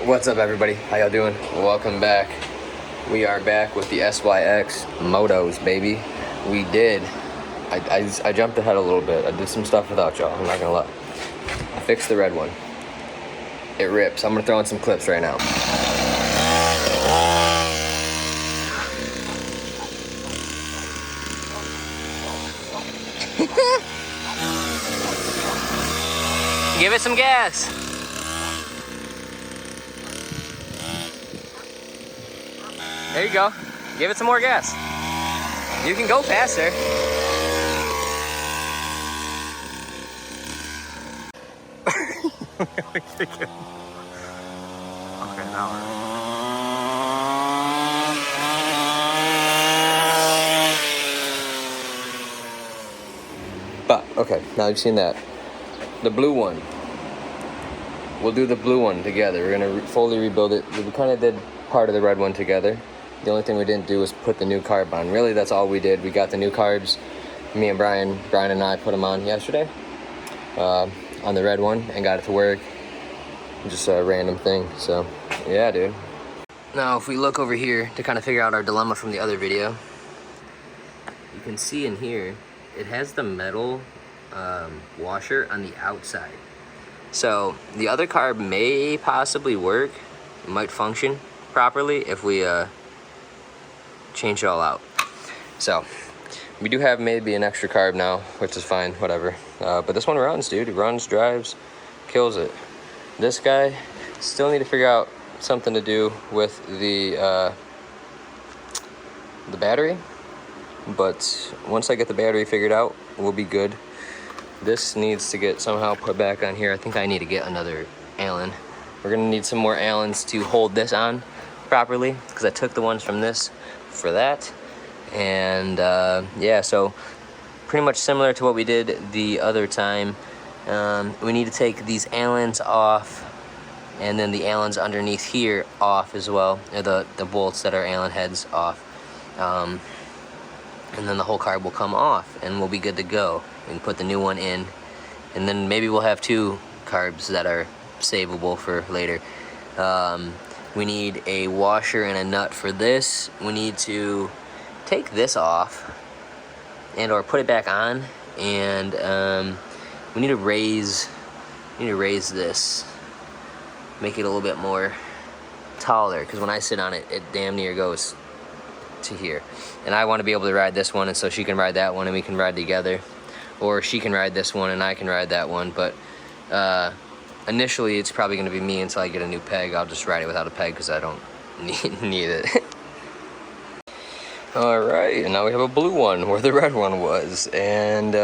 What's up, everybody? How y'all doing? Welcome back. We are back with the SYX Motos, baby. We did. I jumped ahead a little bit. I did some stuff without y'all, I'm not gonna lie. I fixed the red one. It rips. I'm gonna throw in some clips right now. Give it some gas. There you go. Give it some more gas. You can go faster. Okay, now but okay, now you've seen that. The blue one. We'll do the blue one together. We're gonna fully rebuild it. We kind of did part of the red one together. The only thing we didn't do was put the new carb on. Really, that's all we did. We got the new carbs. Me and Brian and I put them on yesterday on the red one and got it to work. Just a random thing. So, yeah, dude. Now, if we look over here to kind of figure out our dilemma from the other video, you can see in here, it has the metal washer on the outside. So, the other carb may possibly work. It might function properly if we change it all out. So we do have maybe an extra carb now, which is fine, whatever. But this one runs, dude. It runs, drives, kills it. This guy, still need to figure out something to do with the battery. But once I get the battery figured out, we'll be good. This needs to get somehow put back on here. I think I need to get another Allen. We're gonna need some more Allens to hold this on properly, because I took the ones from this for that. And yeah, so pretty much similar to what we did the other time. We need to take these Allens off, and then the Allens underneath here off as well, or the bolts that are Allen heads off. And then the whole carb will come off and we'll be good to go. We can put the new one in, and then maybe we'll have two carbs that are savable for later. We need a washer and a nut for this. We need to take this off and or put it back on, and we need to raise this, make it a little bit more taller, because when I sit on it, it damn near goes to here. And I want to be able to ride this one, and so she can ride that one and we can ride together, or she can ride this one and I can ride that one. But initially it's probably going to be me until I get a new peg. I'll just ride it without a peg because I don't need it. Alright, and now we have a blue one where the red one was, and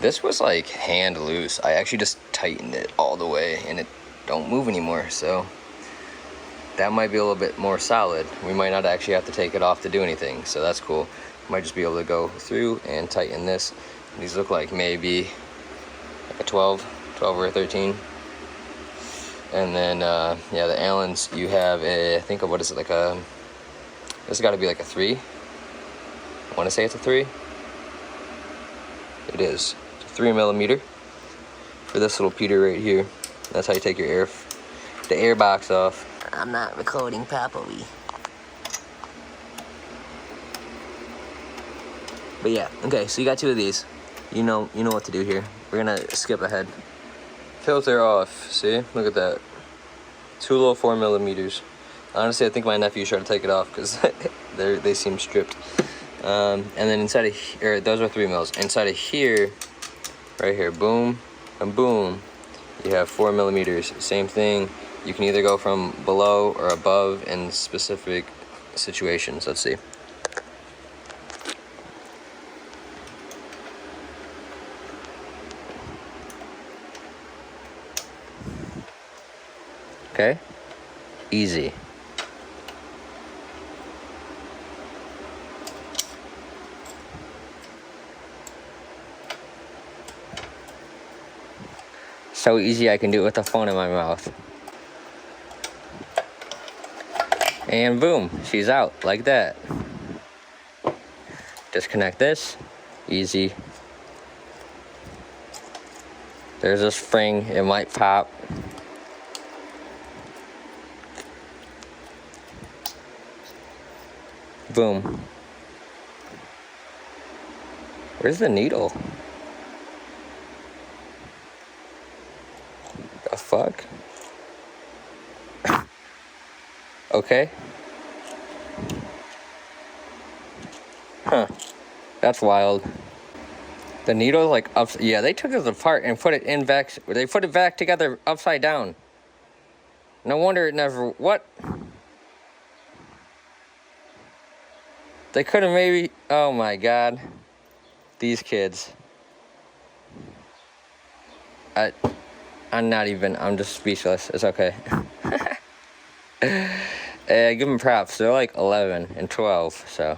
this was like hand loose. I actually just tightened it all the way and it don't move anymore, so that might be a little bit more solid. We might not actually have to take it off to do anything, so that's cool. Might just be able to go through and tighten this. These look like maybe like a 12 or a 13. And then yeah, the Allens, you have a, I think, what is it, like a, this has got to be like a 3. I want to say it's a 3. It is. It's a 3mm for this little Peter right here. That's how you take your the air box off. I'm not recording properly. But yeah, okay, so you got two of these. You know what to do here. We're gonna skip ahead. Filter off, see? Look at that. 2 little 4mm. Honestly, I think my nephew tried to take it off because they seem stripped. And then inside of here, those are 3 mils. Inside of here, right here, boom and boom, you have 4mm. Same thing. You can either go from below or above in specific situations. Let's see. Okay, easy. So easy I can do it with the phone in my mouth. And boom, she's out like that. Disconnect this, easy. There's a spring, it might pop. Boom. Where's the needle? The fuck? Okay. Huh. That's wild. The needle like up. Yeah, they took it apart and put it in back. They put it back together upside down. No wonder it never. What? They could have maybe. Oh my god. These kids. I'm not even. I'm just speechless. It's okay. Give them props. They're like 11 and 12. So.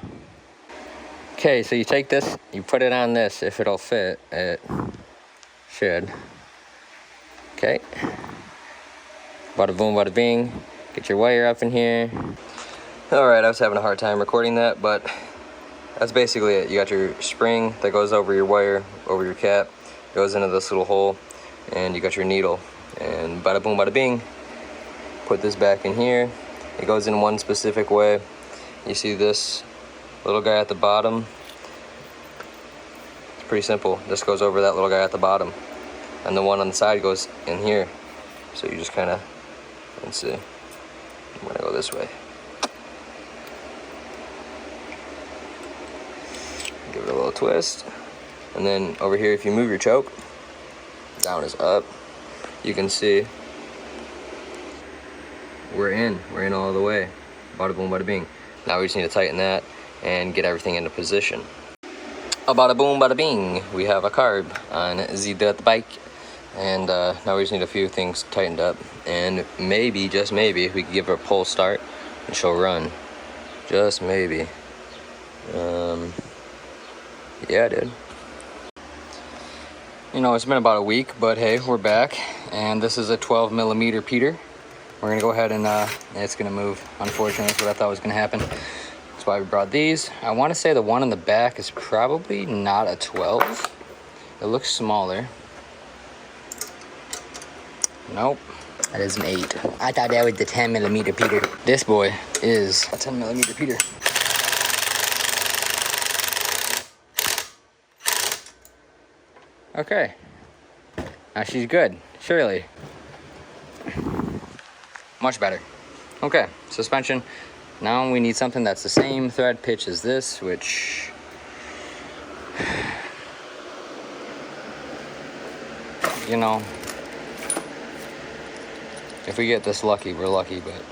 Okay, so you take this, you put it on this. If it'll fit, it should. Okay. Bada boom, bada bing. Get your wire up in here. Alright, I was having a hard time recording that, but that's basically it. You got your spring that goes over your wire, over your cap, goes into this little hole, and you got your needle. And bada boom, bada bing. Put this back in here. It goes in one specific way. You see this little guy at the bottom? It's pretty simple. This goes over that little guy at the bottom. And the one on the side goes in here. So you just kind of, let's see. I'm gonna go this way. Give it a little twist. And then over here, if you move your choke, down is up. You can see we're in all the way. Bada boom, bada bing. Now we just need to tighten that and get everything into position. Bada boom, bada bing. We have a carb on the dirt bike. And now we just need a few things tightened up. And maybe, just maybe, we could give her a pull start and she'll run. Just maybe. Yeah, dude. You know, it's been about a week, but hey, we're back. And this is a 12 millimeter Peter. We're gonna go ahead and it's gonna move. Unfortunately, that's what I thought was gonna happen. That's why we brought these. I wanna say the one in the back is probably not a 12. It looks smaller. Nope, that is an 8. I thought that was the 10 millimeter Peter. This boy is a 10 millimeter Peter. Okay, now she's good, surely. Much better. Okay, suspension. Now we need something that's the same thread pitch as this, which, you know, if we get this lucky, we're lucky, but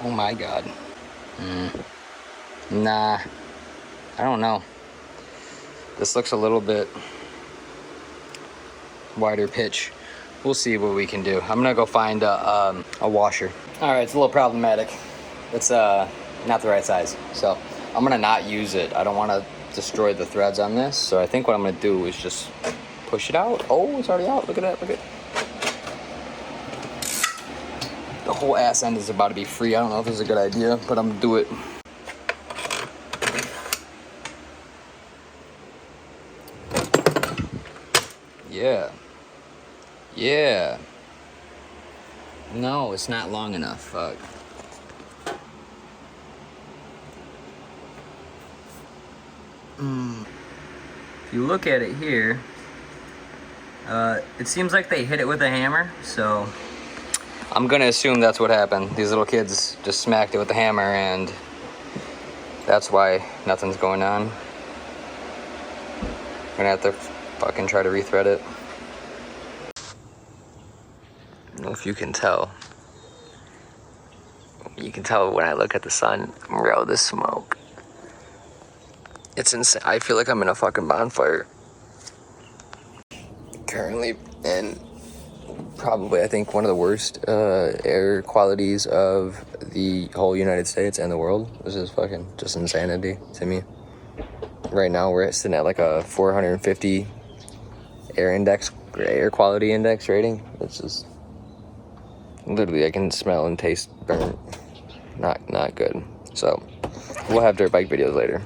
oh my god. Nah, I don't know. This looks a little bit wider pitch. We'll see what we can do. I'm gonna go find a washer. All right, it's a little problematic. It's not the right size, so I'm gonna not use it. I don't wanna destroy the threads on this, so I think what I'm gonna do is just push it out. Oh, it's already out, look at that, look at it. The whole ass end is about to be free. I don't know if this is a good idea, but I'm gonna do it. Yeah. Yeah. No, it's not long enough. Fuck. If you look at it here, it seems like they hit it with a hammer, so I'm gonna assume that's what happened. These little kids just smacked it with a hammer, and that's why nothing's going on. I'm gonna have to fucking try to rethread it. I don't know if you can tell. You can tell when I look at the sun. Bro, this smoke. It's insane. I feel like I'm in a fucking bonfire. Currently, and probably I think one of the worst air qualities of the whole United States and the world. This is fucking just insanity to me. Right now we're sitting at like a 450 air quality index rating. It's just literally I can smell and taste burnt. Not good. So we'll have dirt bike videos later.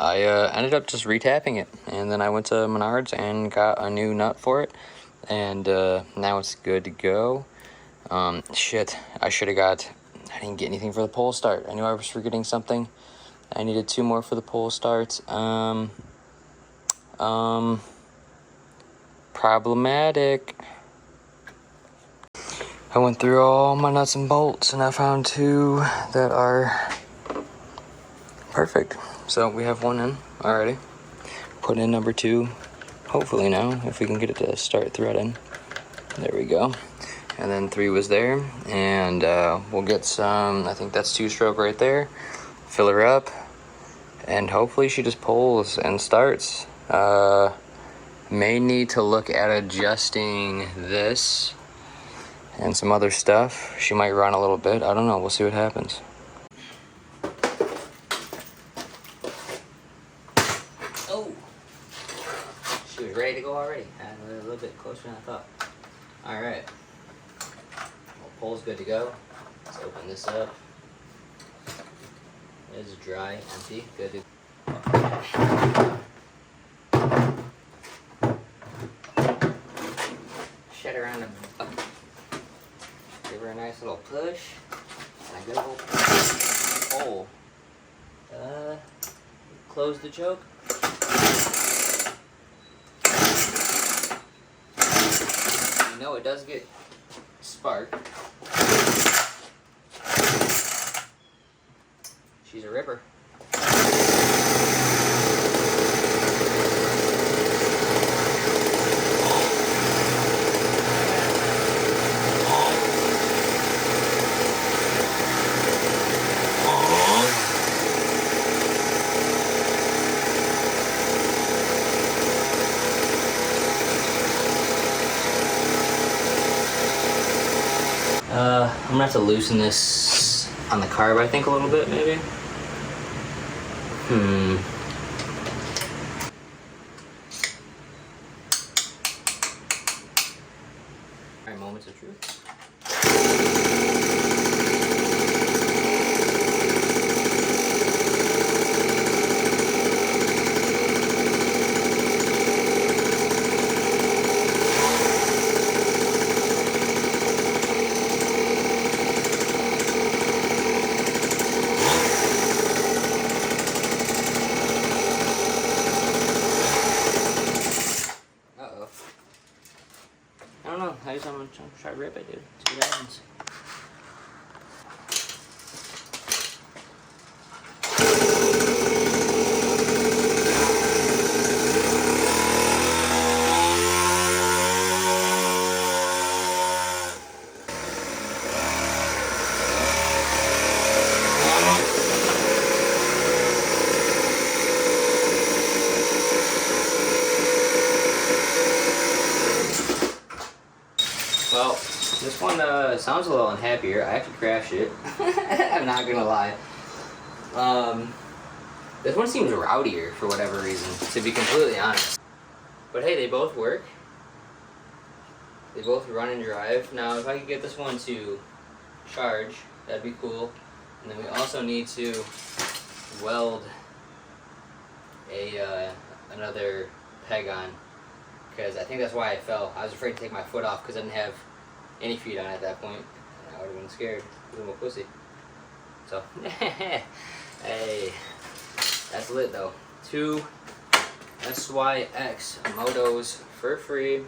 I ended up just retapping it, and then I went to Menards and got a new nut for it, and now it's good to go. Shit, I didn't get anything for the pole start. I knew I was forgetting something. I needed 2 more for the pole start. Problematic. I went through all my nuts and bolts and I found 2 that are perfect. So we have 1 in already. Put in number 2, hopefully now, if we can get it to start threading. There we go. And then 3 was there, and we'll get some, I think that's 2-stroke right there. Fill her up, and hopefully she just pulls and starts. May need to look at adjusting this and some other stuff. She might run a little bit. I don't know. We'll see what happens. Oh, she was ready to go already. A little bit closer than I thought. All right. Well, pole's good to go. Let's open this up. It's dry, empty. Good to shut her on a give her a nice little push and a good old pull. Close the choke. You know it does get spark. She's a ripper. I'm gonna have to loosen this on the carb, I think, a little bit, maybe. Alright, moments of truth. I don't know. I just want to try to rip it, dude. See what happens. Well, this one sounds a little unhappier. I actually crashed it. I'm not gonna lie. This one seems rowdier for whatever reason, to be completely honest. But hey, they both work. They both run and drive. Now, if I could get this one to charge, that'd be cool. And then we also need to weld another peg on, because I think that's why I fell. I was afraid to take my foot off because I didn't have any feet on at that point. I would have been scared because I'm a pussy. So, hey, that's lit though. 2 SYX Motos for free.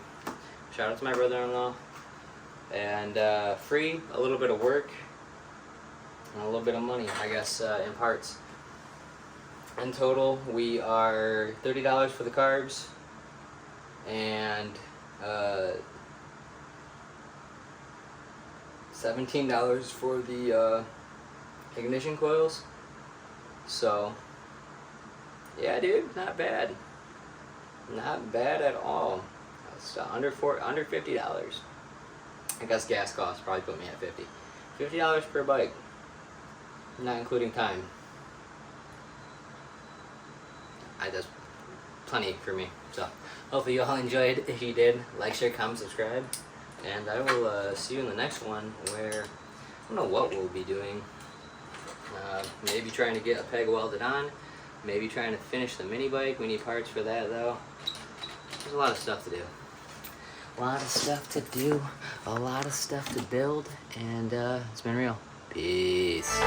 Shout out to my brother-in-law. And free, a little bit of work, and a little bit of money, I guess, in parts. In total, we are $30 for the carbs, and $17 for the ignition coils. So, yeah, dude, not bad. Not bad at all. It's under $50. I guess gas costs probably put me at $50. $50 per bike, not including time. That's plenty for me. So hopefully you all enjoyed. If you did, like, share, comment, subscribe, and I will see you in the next one, where I don't know what we'll be doing. Maybe trying to get a peg welded on, Maybe trying to finish the mini bike. We need parts for that though. There's a lot of stuff to do. A lot of stuff to do, a lot of stuff to build, and it's been real. Peace.